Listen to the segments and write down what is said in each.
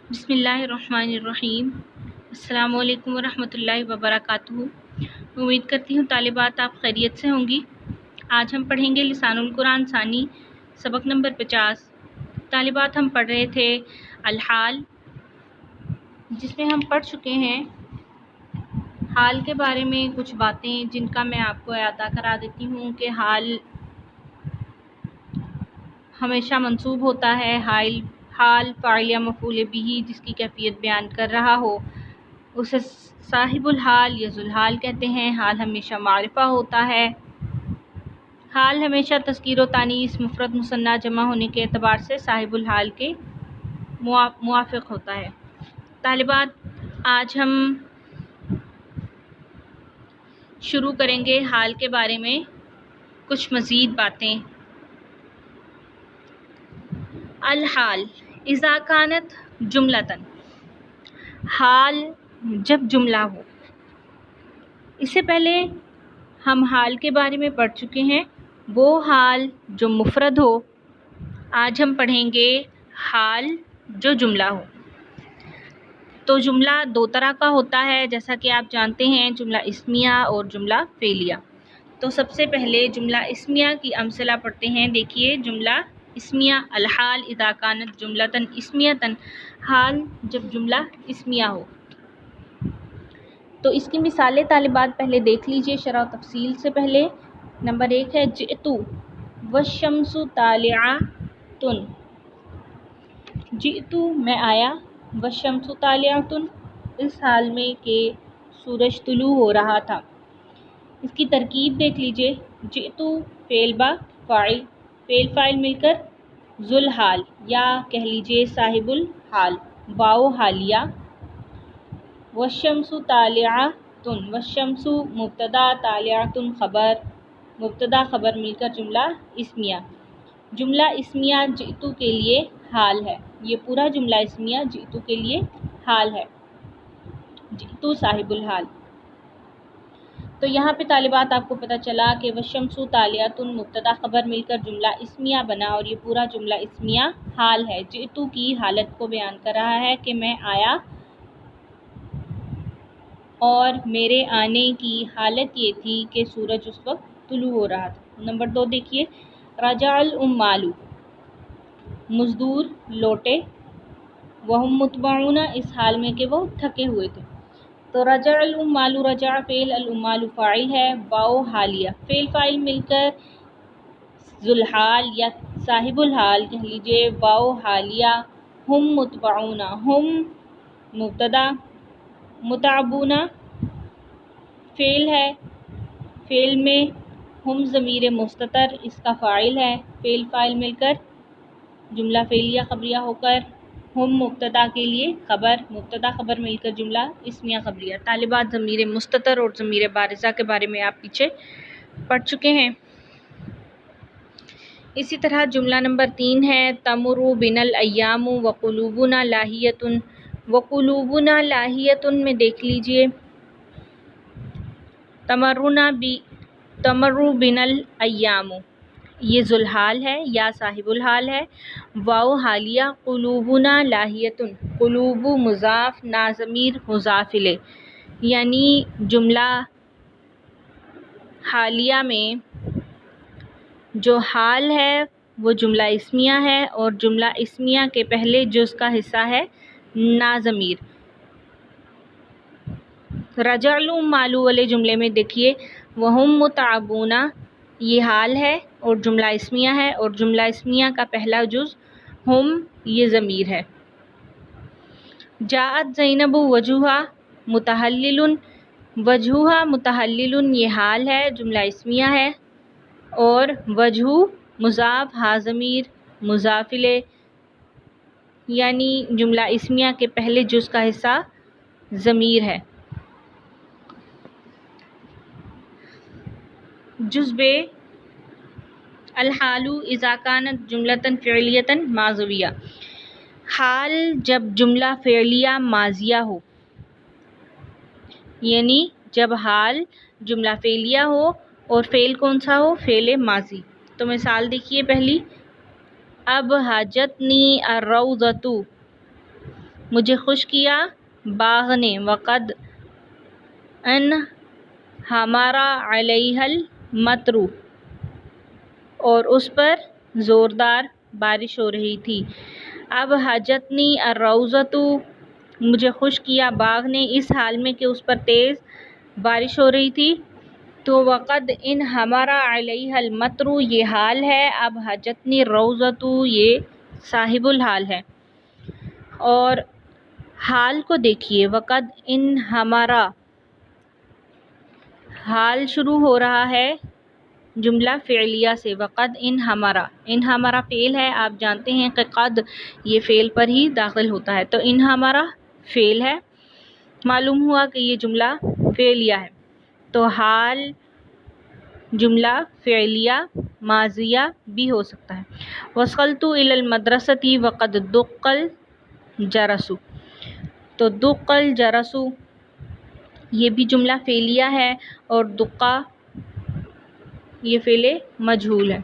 بسم اللہ الرحمن الرحیم۔ السلام علیکم ورحمۃ اللہ وبرکاتہ۔ امید کرتی ہوں طالبات آپ خیریت سے ہوں گی۔ آج ہم پڑھیں گے لسان القرآن ثانی سبق نمبر 50۔ طالبات ہم پڑھ رہے تھے الحال، جس میں ہم پڑھ چکے ہیں حال کے بارے میں کچھ باتیں جن کا میں آپ کو اعادہ کرا دیتی ہوں کہ حال ہمیشہ منصوب ہوتا ہے۔ حال فاعل یا مفعول بھی جس کی کیفیت بیان کر رہا ہو اسے صاحب الحال یا ذوالحال کہتے ہیں۔ حال ہمیشہ معرفہ ہوتا ہے۔ حال ہمیشہ تذکیر و تانیث مفرد مثنیٰ جمع ہونے کے اعتبار سے صاحب الحال کے موافق ہوتا ہے۔ طالبات آج ہم شروع کریں گے حال کے بارے میں کچھ مزید باتیں۔ الحال اذا کانت جملتن، حال جب جملہ ہو۔ اس سے پہلے ہم حال کے بارے میں پڑھ چکے ہیں، وہ حال جو مفرد ہو۔ آج ہم پڑھیں گے حال جو جملہ ہو۔ تو جملہ دو طرح کا ہوتا ہے، جیسا کہ آپ جانتے ہیں، جملہ اسمیہ اور جملہ فعلیہ۔ تو سب سے پہلے جملہ اسمیہ کی امثلہ پڑھتے ہیں۔ دیکھیے جملہ اسمیہ، الحال اذا کانت جملتن اسمیتن، حال جب جملہ اسمیہ ہو۔ تو اس کی مثالیں طالبات پہلے دیکھ لیجئے شرح و تفصیل سے پہلے۔ نمبر 1 ہے جئتو والشمس طالعۃ، جئتو میں آیا، والشمس طالعۃ اس حال میں کہ سورج طلوع ہو رہا تھا۔ اس کی ترکیب دیکھ لیجئے، جئتو فعل با فاعل، فعل فاعل مل کر ذوالحال یا کہہ لیجئے صاحب الحال، واو حالیہ، والشمس طالعۃ، والشمس مبتدا، طالعۃ خبر، مبتدا خبر مل کر جملہ اسمیہ۔ جملہ اسمیہ جئتو کے لیے حال ہے، یہ پورا جملہ اسمیہ جئتو کے لیے حال ہے، جئتو صاحب الحال۔ تو یہاں پہ طالبات آپ کو پتہ چلا کہ والشمس طالعۃ مبتدا خبر مل کر جملہ اسمیہ بنا، اور یہ پورا جملہ اسمیہ حال ہے، جئتو کی حالت کو بیان کر رہا ہے کہ میں آیا، اور میرے آنے کی حالت یہ تھی کہ سورج اس وقت طلوع ہو رہا تھا۔ نمبر 2 دیکھیے، رجع العمال، مزدور لوٹے، وہم متبعون اس حال میں کہ وہ تھکے ہوئے تھے۔ تو رجع العمال، رجع فعل، العمال فاعل ہے، واو حالیہ، فعل فاعل مل کر ذوالحال یا صاحب الحال کہہ لیجئے، واو حالیہ، ہم متبعون، ہم مبتدا، متعبون فعل ہے، فعل میں ہم ضمیر مستتر اس کا فاعل ہے، فعل فاعل مل کر جملہ فعلیہ خبریہ ہو کر ہم مبتدا کے لیے خبر، مبتدا خبر مل کر جملہ اسمیہ خبریہ۔ طالبات ضمیر مستتر اور ضمیر بارزہ کے بارے میں آپ پیچھے پڑھ چکے ہیں۔ اسی طرح جملہ نمبر 3 ہے تمر بنا الایام وقلوبنا لاہیۃ، وقلوبنا لاہیۃ میں دیکھ لیجئے، تمر بنا الایام یہ ذوالحال ہے یا صاحب الحال ہے، واو حالیہ، قلوبنا لاہیۃ، قلوب مضاف، نا ضمیر مضاف الیہ، یعنی جملہ حالیہ میں جو حال ہے وہ جملہ اسمیہ ہے، اور جملہ اسمیہ کے پہلے جز کا حصہ ہے نا ضمیر۔ رجع العمال والے جملے میں دیکھیے، وہم متعبون یہ حال ہے اور جملہ اسمیہ ہے، اور جملہ اسمیہ کا پہلا جز ہم یہ ضمیر ہے۔ جاءت زینب وجہہا متہلل، وجہہا متہلل یہ حال ہے، جملہ اسمیہ ہے، اور وجہ مضاف، ہا ضمیر مضاف الیہ، یعنی جملہ اسمیہ کے پہلے جز کا حصہ ضمیر ہے۔ جز ب الحال اذا کانت جملۃ فعلیۃ ماضیہ، حال جب جملہ فعلیہ ماضیہ ہو، یعنی جب حال جملہ فعلیہ ہو اور فعل کون سا ہو، فعل ماضی۔ تو مثال دیکھیے پہلی، اب حاجتنی الروضۃ، مجھے خوش کیا باغ نے، وقد ان ہمارا علیہ المطر، اور اس پر زوردار بارش ہو رہی تھی۔ اب حجتنی الروضۃ، مجھے خوش کیا باغ نے اس حال میں کہ اس پر تیز بارش ہو رہی تھی۔ تو وقد ان ہمارا علیہ المطر یہ حال ہے، اب حجتنی الروضۃ یہ صاحب الحال ہے۔ اور حال کو دیکھیے، وقد ان ہمارا، حال شروع ہو رہا ہے جملہ فعلیہ سے، وقد ان ہمارا فعل ہے، آپ جانتے ہیں کہ قد یہ فعل پر ہی داخل ہوتا ہے، تو ان ہمارا فعل ہے، معلوم ہوا کہ یہ جملہ فعلیہ ہے۔ تو حال جملہ فعلیہ ماضیہ بھی ہو سکتا ہے۔ وصلت الی المدرسۃ وقد دق الجرس، تو دق الجرس یہ بھی جملہ فعلیہ ہے، اور دقہ یہ فعل مجہول ہے۔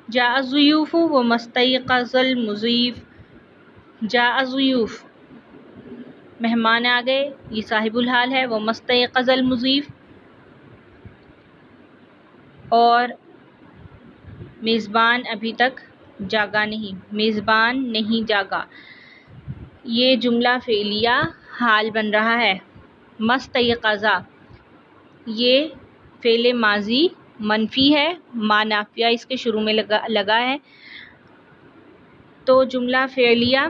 جاء الضیوف وما استیقظ المضیف، جاء الضیوف مہمان آ گئے، یہ صاحب الحال ہے، وما استیقظ المضیف اور میزبان ابھی تک جاگا نہیں، میزبان نہیں جاگا، یہ جملہ فعلیہ حال بن رہا ہے۔ ما استیقظ یہ فعل ماضی منفی ہے، ما نافیہ اس کے شروع میں لگا ہے، تو جملہ فعلیہ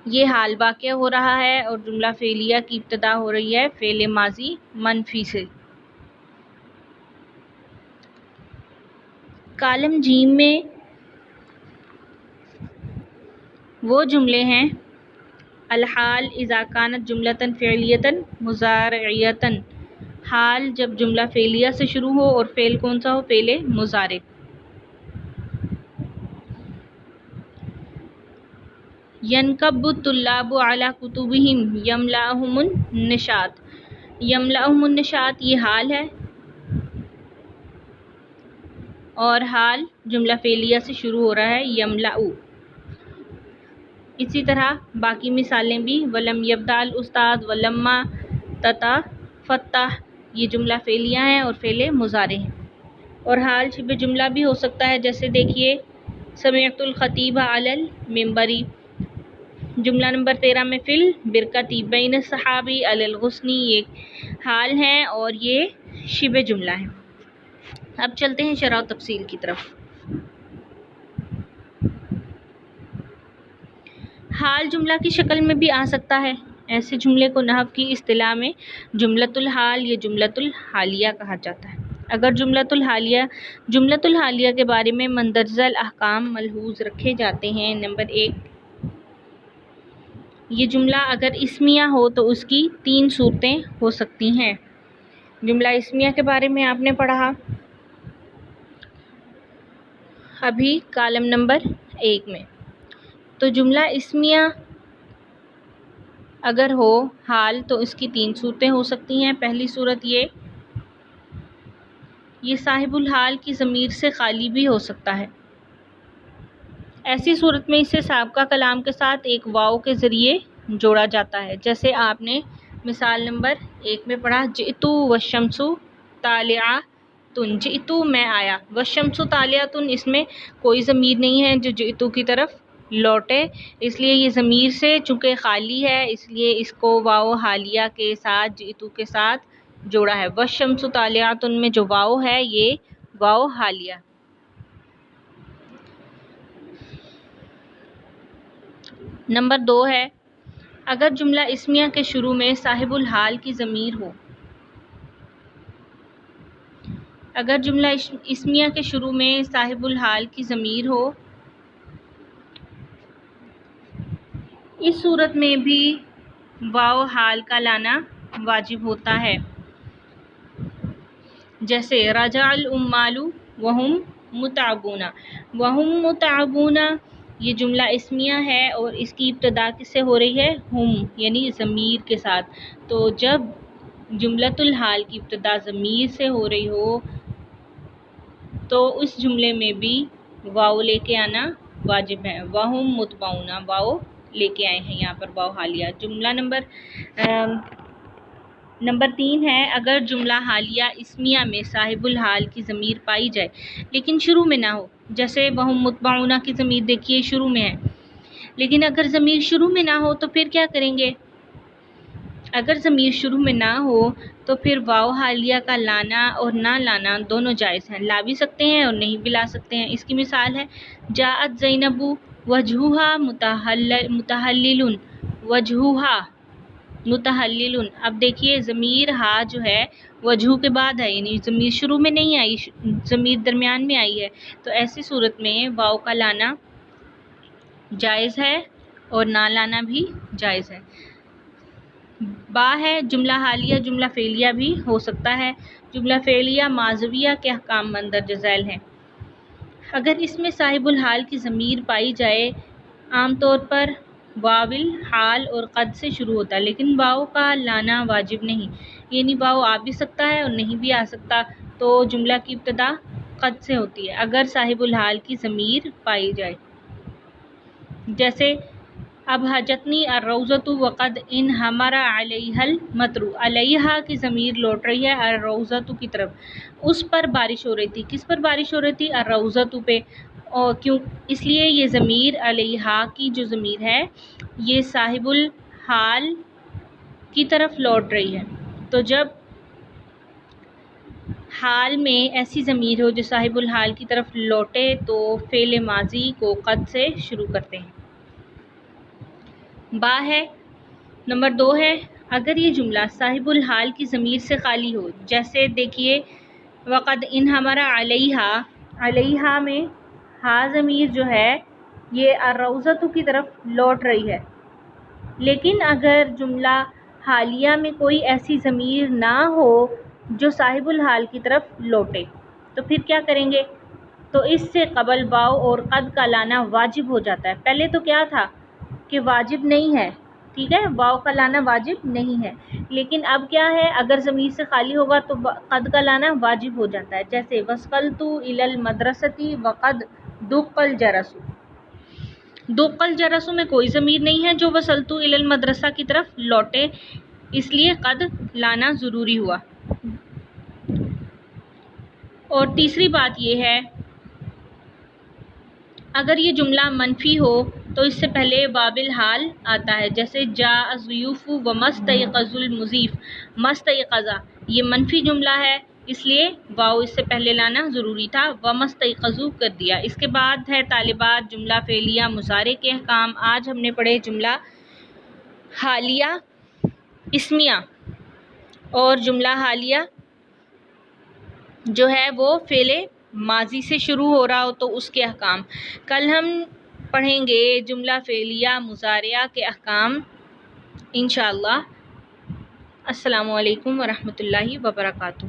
یہ حال واقع ہو رہا ہے، اور جملہ فعلیہ کی ابتدا ہو رہی ہے فعل ماضی منفی سے۔ کالم جیم میں وہ جملے ہیں الحال اذا كانت جملۃ فعلیۃ مضارعیۃ، حال جب جملہ فعلیہ سے شروع ہو اور فعل کون سا ہو، فعل مضارع۔ ينكب الطلاب على كتبهم يملأهم النشاط، يملأهم النشاط یہ حال ہے، اور حال جملہ فعلیہ سے شروع ہو رہا ہے یملأ۔ اسی طرح باقی مثالیں بھی، ولم یبدأ الاستاذ ولما تتفتح یہ جملہ فعلیہ ہیں اور فعل مضارع ہیں، اور حال شبہ جملہ بھی ہو سکتا ہے، جیسے دیکھیے سمعت الخطیب علی المنبر، جملہ نمبر 13 میں فی البرکۃ بین الصحاب علی الغصن یہ حال ہیں اور یہ شبہ جملہ ہیں۔ اب چلتے ہیں شرح و تفصیل کی طرف۔ حال جملہ کی شکل میں بھی آ سکتا ہے، ایسے جملے کو نحو کی اصطلاح میں جملۃ الحال یا جملۃ الحالیہ کہا جاتا ہے۔ اگر جملۃ الحالیہ کے بارے میں مندرجہ الاحکام ملحوظ رکھے جاتے ہیں۔ نمبر 1، یہ جملہ اگر اسمیہ ہو تو اس کی 3 صورتیں ہو سکتی ہیں۔ جملہ اسمیہ کے بارے میں آپ نے پڑھا ابھی کالم نمبر 1 میں، تو جملہ اسمیہ اگر ہو حال تو اس کی 3 صورتیں ہو سکتی ہیں۔ پہلی صورت یہ صاحب الحال کی ضمیر سے خالی بھی ہو سکتا ہے، ایسی صورت میں اسے سابقہ کلام کے ساتھ ایک واو کے ذریعے جوڑا جاتا ہے، جیسے آپ نے مثال نمبر 1 میں پڑھا جئتو والشمس طالعۃ، جئتو میں آیا، والشمس طالعۃ اس میں کوئی ضمیر نہیں ہے جو جئتو کی طرف لوٹے، اس لیے یہ ضمیر سے چونکہ خالی ہے اس لیے اس کو واو حالیہ کے ساتھ جئتو کے ساتھ جوڑا ہے۔ والشمس طالعۃ میں جو واو ہے یہ واو حالیہ۔ نمبر 2 ہے اگر جملہ اسمیہ کے شروع میں صاحب الحال کی ضمیر ہو، اگر جملہ اسمیہ کے شروع میں صاحب الحال کی ضمیر ہو، اس صورت میں بھی واو حال کا لانا واجب ہوتا ہے، جیسے رجع العمال وہم متعبون، وہم متعبون یہ جملہ اسمیہ ہے اور اس کی ابتدا کس سے ہو رہی ہے، ہم یعنی ضمیر کے ساتھ، تو جب جملۃ الحال کی ابتدا ضمیر سے ہو رہی ہو تو اس جملے میں بھی واو لے کے آنا واجب ہے، وہم متبعون، واو لے کے آئے ہیں یہاں پر، واو حالیہ۔ جملہ نمبر 3 ہے، اگر جملہ حالیہ اسمیہ میں صاحب الحال کی ضمیر پائی جائے لیکن شروع میں نہ ہو، جیسے وہم متبعون کی ضمیر دیکھیے شروع میں ہے، لیکن اگر ضمیر شروع میں نہ ہو تو پھر کیا کریں گے؟ اگر ضمیر شروع میں نہ ہو تو پھر واو حالیہ کا لانا اور نہ لانا دونوں جائز ہیں، لا بھی سکتے ہیں اور نہیں بھی لا سکتے ہیں۔ اس کی مثال ہے جاءت زینب وجہھا متحلل، وجہھا متحلل۔ اب دیکھیے ضمیر ہا جو ہے وجہ کے بعد ہے، یعنی ضمیر شروع میں نہیں آئی، ضمیر درمیان میں آئی ہے، تو ایسی صورت میں واو کا لانا جائز ہے اور نہ لانا بھی جائز ہے۔ با ہے، جملہ حالیہ جملہ فعلیہ بھی ہو سکتا ہے، جملہ فعلیہ ماضیہ کے احکام مندرجہ ذیل ہیں۔ اگر اس میں صاحب الحال کی ضمیر پائی جائے، عام طور پر واول حال اور قد سے شروع ہوتا ہے، لیکن واو کا لانا واجب نہیں، یعنی واو آ بھی سکتا ہے اور نہیں بھی آ سکتا، تو جملہ کی ابتدا قد سے ہوتی ہے اگر صاحب الحال کی ضمیر پائی جائے، جیسے اب حجتنی الروضۃ وقد انہمر علیہا المطر، علیہا کی ضمیر لوٹ رہی ہے الروضۃ کی طرف، اس پر بارش ہو رہی تھی، کس پر بارش ہو رہی تھی؟ الروضۃ پہ، اور کیوں؟ اس لیے یہ ضمیر علیہا کی جو ضمیر ہے یہ صاحب الحال کی طرف لوٹ رہی ہے، تو جب حال میں ایسی ضمیر ہو جو صاحب الحال کی طرف لوٹے تو فعل ماضی کو قد سے شروع کرتے ہیں۔ با ہے، نمبر 2 ہے، اگر یہ جملہ صاحب الحال کی ضمیر سے خالی ہو، جیسے دیکھیے وقد انہمر علیہا، علیہا میں ہا ضمیر جو ہے یہ الروضۃ کی طرف لوٹ رہی ہے، لیکن اگر جملہ حالیہ میں کوئی ایسی ضمیر نہ ہو جو صاحب الحال کی طرف لوٹے، تو پھر کیا کریں گے؟ تو اس سے قبل واو اور قد کا لانا واجب ہو جاتا ہے۔ پہلے تو کیا تھا کہ واجب نہیں ہے، ٹھیک ہے، واو کا لانا واجب نہیں ہے، لیکن اب کیا ہے، اگر ضمیر سے خالی ہوگا تو قد کا لانا واجب ہو جاتا ہے، جیسے وصلت الی المدرسۃ وقد دق الجرس، دق الجرس میں کوئی ضمیر نہیں ہے جو وصلت الی المدرسہ کی طرف لوٹے، اس لیے قد لانا ضروری ہوا۔ اور تیسری بات یہ ہے، اگر یہ جملہ منفی ہو تو اس سے پہلے واو حال آتا ہے، جیسے جاء الضیوف ومستيقظ المضیف، مستيقظ یہ منفی جملہ ہے، اس لیے واو اس سے پہلے لانا ضروری تھا، ومستيقظوا کر دیا۔ اس کے بعد ہے طالبات جملہ فعلیہ مضارع کے احکام۔ آج ہم نے پڑھے جملہ حالیہ اسمیہ اور جملہ حالیہ جو ہے وہ فعل ماضی سے شروع ہو رہا ہو تو اس کے احکام۔ کل ہم پڑھیں گے جملہ فعلیہ مضارعہ کے احکام انشاءاللہ۔ السلام علیکم ورحمۃ اللہ وبرکاتہ۔